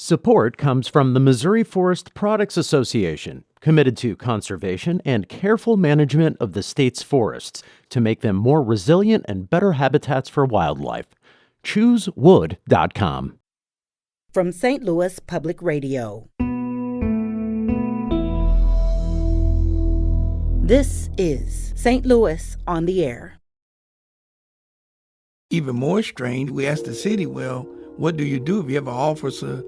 Support comes from the Missouri Forest Products Association, committed to conservation and careful management of the state's forests to make them more resilient and better habitats for wildlife. ChooseWood.com. From St. Louis Public Radio. This is St. Louis on the Air. Even more strange, we asked the city, well, what do you do if you have an officer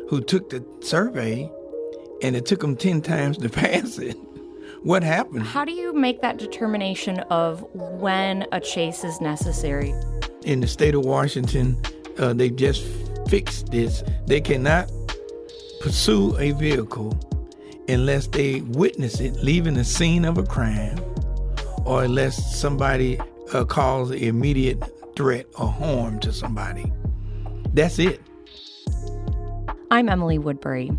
who took the survey and it took them 10 times to pass it? What happens? How do you make that determination of when a chase is necessary? In the state of Washington, they just fixed this. They cannot pursue a vehicle unless they witness it leaving the scene of a crime or unless somebody calls an immediate threat or harm to somebody. That's it. I'm Emily Woodbury.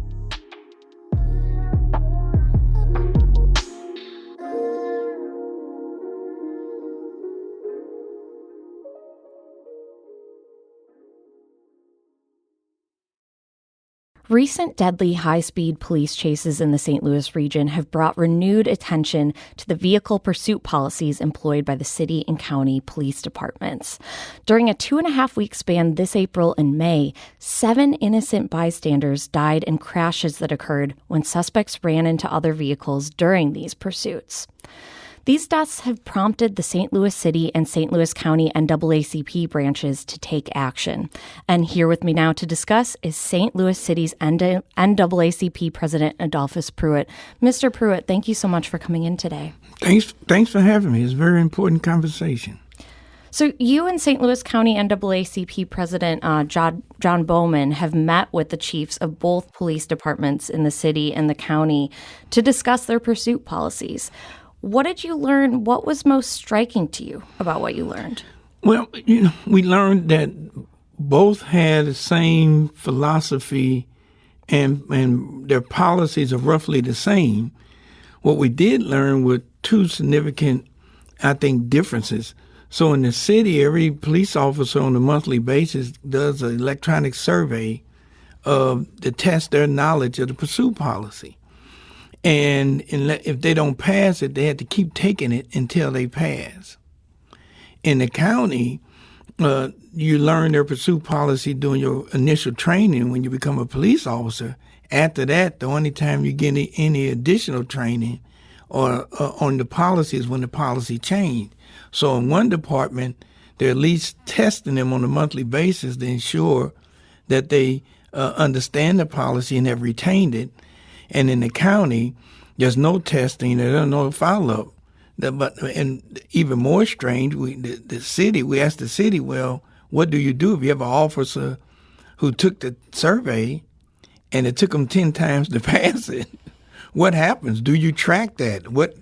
Recent deadly high-speed police chases in the St. Louis region have brought renewed attention to the vehicle pursuit policies employed by the city and county police departments. During a 2.5-week span this April and May, 7 innocent bystanders died in crashes that occurred when suspects ran into other vehicles during these pursuits. These deaths have prompted the St. Louis City and St. Louis County NAACP branches to take action. And here with me now to discuss is St. Louis City's NAACP President Adolphus Pruitt. Mr. Pruitt, thank you so much for coming in today. Thanks for having me. It's a very important conversation. So you and St. Louis County NAACP President John Bowman have met with the chiefs of both police departments in the city and the county to discuss their pursuit policies. What did you learn? What was most striking to you about what you learned? Well, we learned that both had the same philosophy and their policies are roughly the same. What we did learn were two significant, I think, differences. So in the city, every police officer on a monthly basis does an electronic survey to test their knowledge of the pursuit policy. And if they don't pass it, they have to keep taking it until they pass. In the county, you learn their pursuit policy during your initial training when you become a police officer. After that, the only time you get any additional training or on the policy is when the policy changed. So in one department, they're at least testing them on a monthly basis to ensure that they understand the policy and have retained it. And in the county, there's no testing, there's no follow-up. And even more strange, we asked the city, well, what do you do if you have an officer who took the survey and it took them 10 times to pass it? What happens? Do you track that? What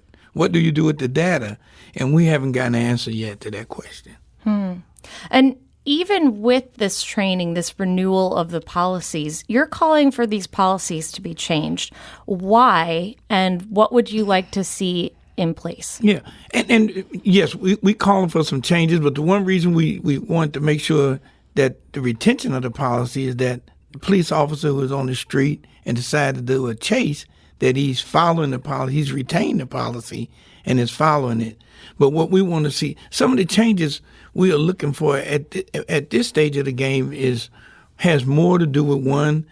do you do with the data? And we haven't gotten an answer yet to that question. And even with this training, this renewal of the policies, you're calling for these policies to be changed. Why, and what would you like to see in place? Yeah, and yes, we calling for some changes, but the one reason we want to make sure that the retention of the policy is that the police officer who is on the street and decided to do a chase, that he's following the policy, he's retained the policy and is following it. But what we want to see, some of the changes we are looking for at this stage of the game has more to do with one,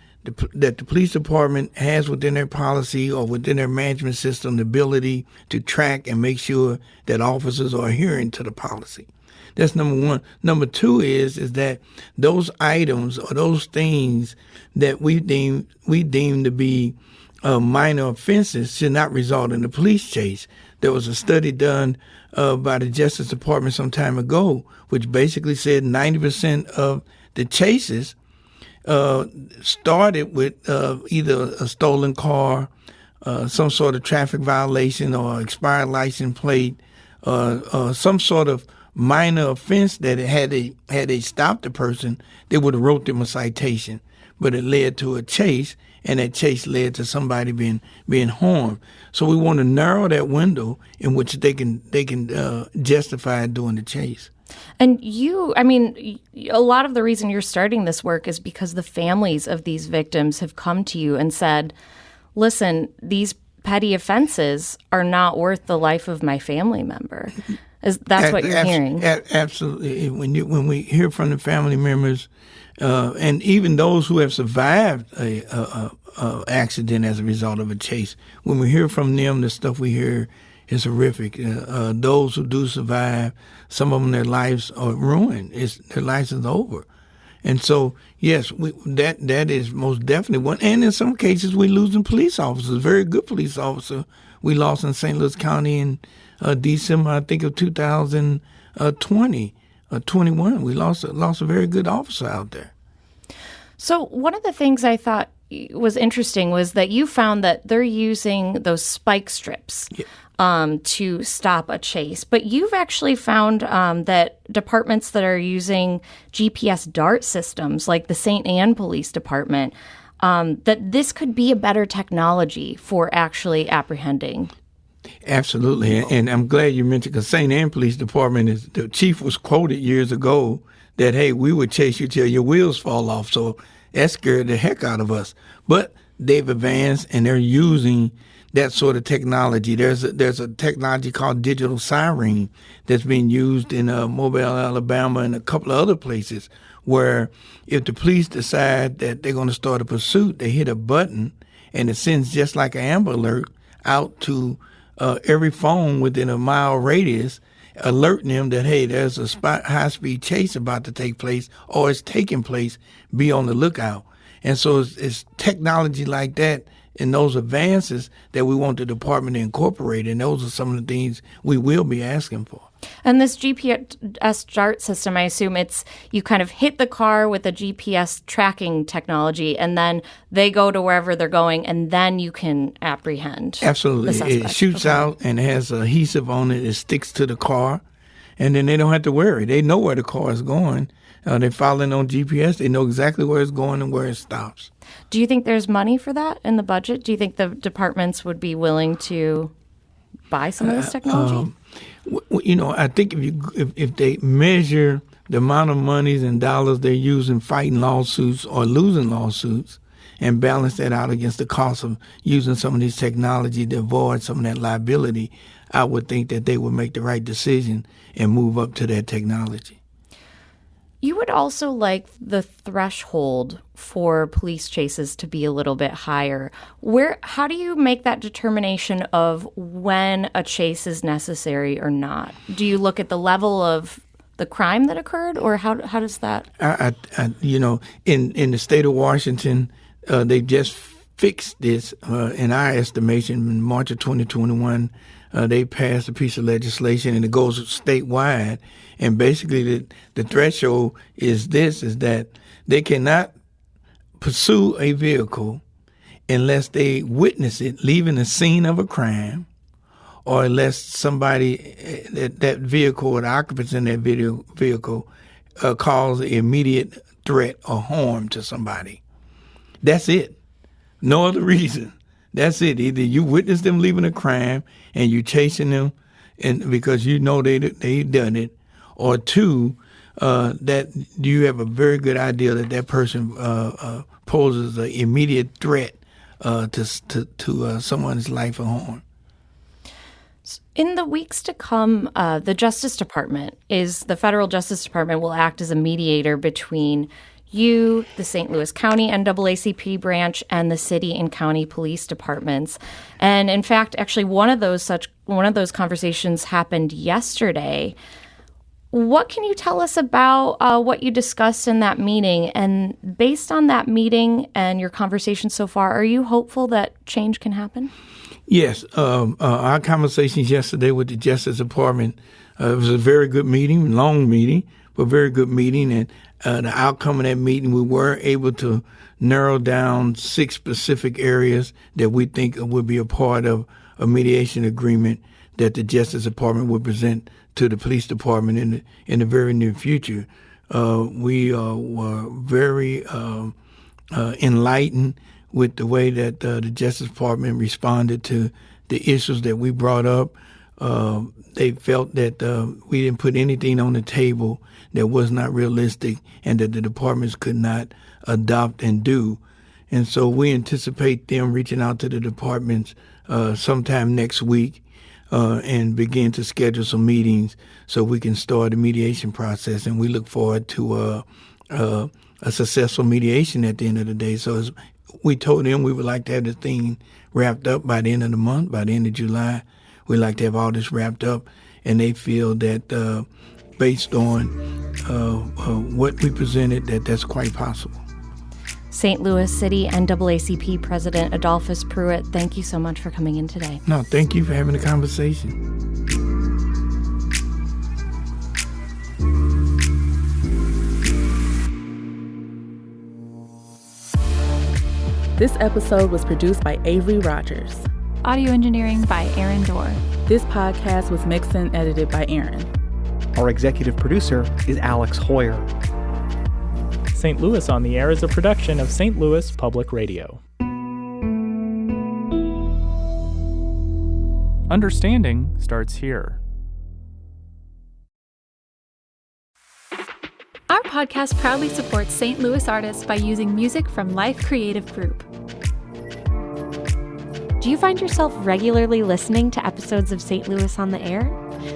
that the police department has within their policy or within their management system the ability to track and make sure that officers are adhering to the policy. That's number one. Number two is that those items or those things that we deem to be minor offenses should not result in a police chase. There was a study done by the Justice Department some time ago, which basically said 90% of the chases started with either a stolen car, some sort of traffic violation or expired license plate, some sort of minor offense that had they stopped the person, they would have wrote them a citation. but it led to a chase, and that chase led to somebody being harmed. So we want to narrow that window in which they can justify doing the chase. And a lot of the reason you're starting this work is because the families of these victims have come to you and said, listen, these petty offenses are not worth the life of my family member. That's what you're hearing. Absolutely. When we hear from the family members, and even those who have survived a accident as a result of a chase, when we hear from them, the stuff we hear is horrific. Those who do survive, some of them, their lives are ruined. Their lives is over. And so, yes, that is most definitely one. And in some cases, we're losing police officers. A very good police officer we lost in St. Louis County in December, I think, of 2021. We lost a very good officer out there. So one of the things I thought was interesting was that you found that they're using those spike strips to stop a chase. But you've actually found that departments that are using GPS DART systems, like the St. Anne Police Department, that this could be a better technology for actually apprehending. Absolutely. And I'm glad you mentioned, because St. Anne Police Department, the chief was quoted years ago that, hey, we would chase you till your wheels fall off. So that scared the heck out of us. But they've advanced, and they're using that sort of technology. There's a technology called digital siren that's being used in Mobile, Alabama, and a couple of other places, where if the police decide that they're going to start a pursuit, they hit a button, and it sends just like an Amber Alert out to every phone within a mile radius, alerting them that, hey, there's a high-speed chase about to take place, or it's taking place. Be on the lookout. And so it's technology like that and those advances that we want the department to incorporate, and those are some of the things we will be asking for. And this GPS DART system, I assume you kind of hit the car with a GPS tracking technology, and then they go to wherever they're going, and then you can apprehend. Absolutely. It shoots out and has adhesive on it. It sticks to the car, and then they don't have to worry. They know where the car is going. They're following on GPS. They know exactly where it's going and where it stops. Do you think there's money for that in the budget? Do you think the departments would be willing to buy some of this technology? I think if they measure the amount of monies and dollars they're using fighting lawsuits or losing lawsuits, and balance that out against the cost of using some of these technology to avoid some of that liability, I would think that they would make the right decision and move up to that technology. You would also like the threshold for police chases to be a little bit higher. How do you make that determination of when a chase is necessary or not? Do you look at the level of the crime that occurred, or how does that? In the state of Washington, they just fixed this. In our estimation, in March of 2021, they passed a piece of legislation, and it goes statewide. And basically, the threshold is that they cannot pursue a vehicle unless they witness it leaving the scene of a crime, or unless somebody that vehicle or the occupants in that vehicle cause immediate threat or harm to somebody. That's it. No other reason. That's it. Either you witness them leaving a crime and you chasing them, and because you know they done it, or two, that you have a very good idea that person poses an immediate threat to someone's life or harm. In the weeks to come, the Federal Justice Department will act as a mediator between you, the St. Louis County NAACP branch, and the city and county police departments. And in fact, actually, one of those conversations happened yesterday. What can you tell us about what you discussed in that meeting? And based on that meeting and your conversation so far, are you hopeful that change can happen? Yes. Our conversations yesterday with the Justice Department, it was a very good meeting, long meeting, but very good meeting. And the outcome of that meeting, we were able to narrow down 6 specific areas that we think would be a part of a mediation agreement that the Justice Department would present to the police department in the very near future. We were very enlightened with the way that the Justice Department responded to the issues that we brought up. They felt that we didn't put anything on the table that was not realistic and that the departments could not adopt and do. And so we anticipate them reaching out to the departments sometime next week and begin to schedule some meetings so we can start the mediation process. And we look forward to a successful mediation at the end of the day. So as we told them we would like to have this thing wrapped up by the end of the month, by the end of July. We'd like to have all this wrapped up. And they feel that based on what we presented, that's quite possible. St. Louis City NAACP President Adolphus Pruitt, thank you so much for coming in today. No, thank you for having the conversation. This episode was produced by Avery Rogers. Audio engineering by Aaron Dorr. This podcast was mixed and edited by Aaron. Our executive producer is Alex Hoyer. St. Louis on the Air is a production of St. Louis Public Radio. Understanding starts here. Our podcast proudly supports St. Louis artists by using music from Life Creative Group. Do you find yourself regularly listening to episodes of St. Louis on the Air?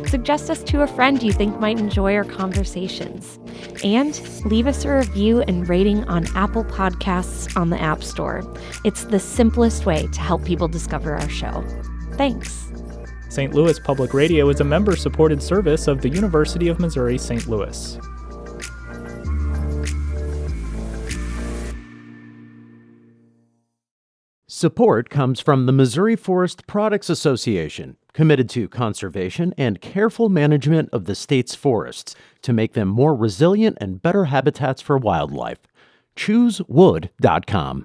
Suggest us to a friend you think might enjoy our conversations. And leave us a review and rating on Apple Podcasts on the App Store. It's the simplest way to help people discover our show. Thanks. St. Louis Public Radio is a member-supported service of the University of Missouri St. Louis. Support comes from the Missouri Forest Products Association, committed to conservation and careful management of the state's forests to make them more resilient and better habitats for wildlife. ChooseWood.com.